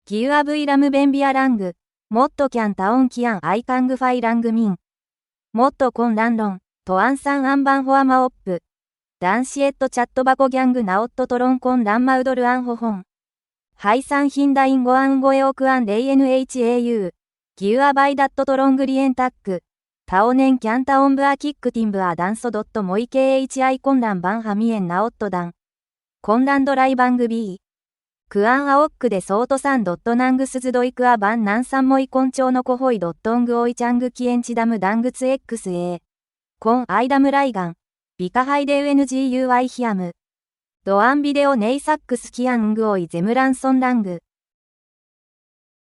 ギュアブイラムベンビアラング、モットキャンタオンキアンアイカングファイラングミン。モットコンランロン、トアンサンアンバンホアマオップ。ダンシエットチャットバコギャングナオットトロンコンランマウドルアンホホン。ハイサンヒンダインゴアンゴエオクアンレイ NHAU。ギュアバイダットトロングリエンタック。タオネンキャンタオンブアキックティンブアダンソドットモイ KHI コンランバンハミエンナオットダン。コンランドライバング B。クアンアオックでソートサンドットナングスズドイクアバンナンサンモイコンチョウノコホイドットングオイチャングキエンチダムダングツ XA。コンアイダムライガン。ビカハイデウ NGUI ヒアム。ドアンビデオネイサックスキアンングオイゼムランソンラング。